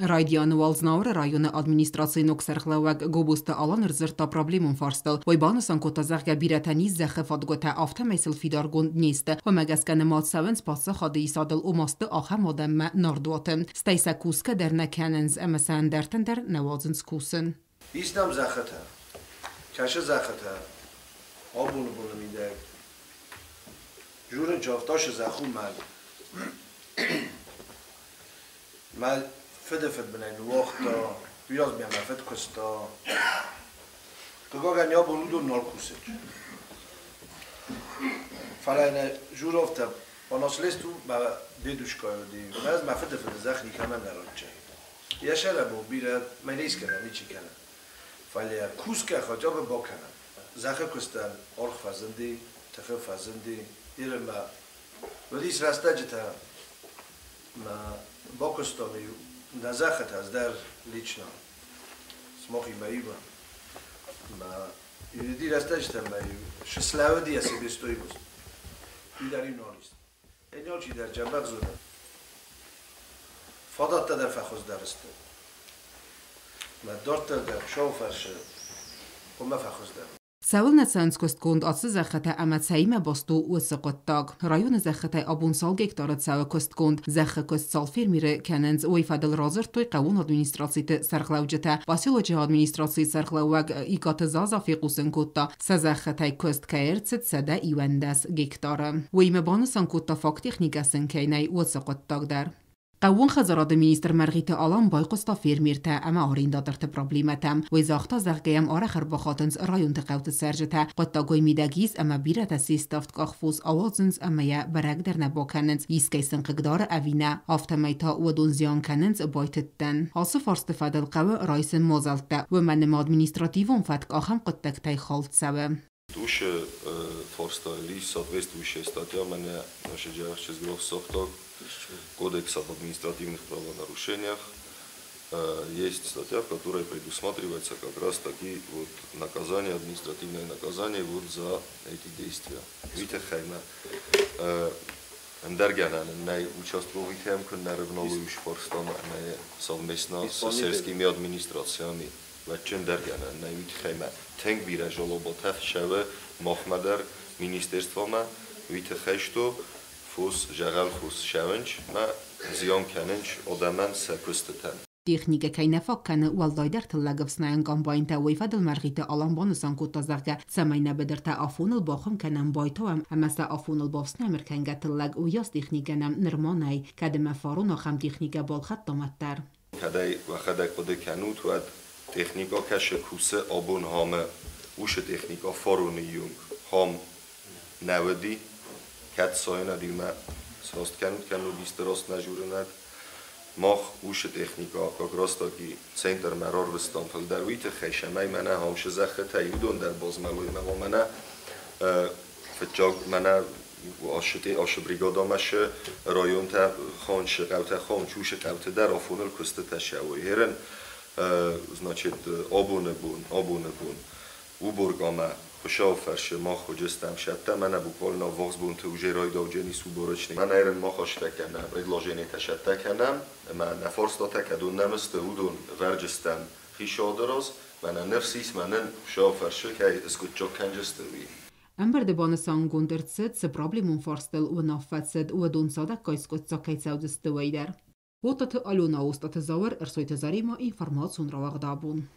Rajdian Walznaur rayonu administrasiyonu ksarxlawag gobusta alan rzırta problemun farstal. Vaybanısan kotazarga biratani zəxə fadgota afta mesil fidargun niste. و مگسکن ماد سوینس پاسه خاده ایسادل او ماسته آخه مادم ناردواتن. ستایسا کوسکه در نکننز امسان درتن در نوازنز کوسن. ایستم زخته. کشه زخته. آبونو بونو میده. جورن چافتاش زخون من فد بنای وقتا بیاز بیام فد کستا کجا گنیا بونو نال کوسه. فلان جورافتا باناسلستو با دیدوش کردی. من از مفد زخنی کمان نرانچه. یه شله بو بیرد منیس کنم میچی کنم. فلیا کوس که خواجا به با کنم. زخه کستن آرخ فزندی تخف فزندی ایرم با ودیس راسته جتا ما با کستامیو نزخت از در لیچنا سماخی مایبا ما یدی راسته جتا مایو شسلاو دی اسی بیستوی بود بیداری نالیست اینجا چی در جنبه زونه فادات در فخوز درسته ما دارت در شاو فرشه و ما فخوز در سوال نتسانسکست کند آتش زخته امت سعیم باستو و سقطتاگ. رایون زخته آبون سال گکتارت سوال کست کند زخه کست سال فیرمیره کننز و ایفادل رازر توی قوون ادمینستراسیت سرخلاوجته. واسیلوچه ادمینستراسی سرخلاوگ ایکات زازا فیقوسن کتا سزخته کست کایرتست سده ایوندس گکتاره. و ایم بانسان کتا فاکتیخ نیگسن کینای و سقطتاگ در. قوون خزراد مینیستر مرغیت آلان بای قستا فیرمیرته اما آریندا درت پرابلیمتم و ازاختا زغگیم آرخر بخاطنز رایون تقوت سرجته قطا گوی میدگیز اما بیرت سیستافت کاخفوز آوازنز اما یا برگ در نباکننز یسکیسن قگدار اوینه آفتمیتا و دون زیان کننز بایتتن آصف ارستفاد القوه رایسن موزلته و من ادمینستراتیوون فتک آخم قطکتای خالت سوه. Душе форстайли соответствующая статья меня наша через Гроссофток Кодекс об административных правонарушениях есть статья, в которой предусматривается как раз таки вот наказание, административное наказание вот за эти действия. Видите, хайна Даргана на участковых на равновесие форстана совместно с сельскими администрациями. وچن درگانه نمیت خیمه تنگ بیره جلوباته شوه مخمدر مینیسترستوا ما ویت خشتو فوس جغل فوس شونج ما زیان کننج آدمان سکستتن. تکنیک که نفاکنه والدای در تلاقف سناین کامباین تا ویفاد المرغیت آلان بانسان کتا زرگه سماینه بدر تا آفون الباخم کنم بایتو اما سا آفون البافسن امرکنگه تلاق و یاس تکنیک نم نرمانه کدم فارون آخم تکنیک بالخط دامتر. کدای و خدای کده کنوت و تکنیکا کش کوسه آبون هامه وش تکنیکا فارونیون هام نودی کت ساینا دیما ساست کنو بیستراست نجورند ماخ وش تکنیکا کاغراستا کی سنتر مرار وستانفل در ویت خیشمی منه هامش زخه تاییدون در بازملوی ما منه فتجاگ منه آش بریگادا مشه رایون تا خانش قوت خان چوش قوت در آفونل کسته تشوی هرن значит обуны бун уборгама خوشا فرش ما خوجستم شده من بуквально وقت بون تو جرای دوجنی سوبرچنی من ایران ما خوشته کنم предложение تشته کنم من نفرسته کدون نمسته ودون ورجستم خیشا دراز من نفسیس من خوشا فرش که اسکوت جو کنجسته وی امبر دبان سانگوندرتسد س پرابلمون فارستل و نافتسد و دون ساده کایسکوت ساکیت سودسته ویدر. وطت ألونا وسط تزور إرسوي تزاريما إنفرماسيون رواق دابون.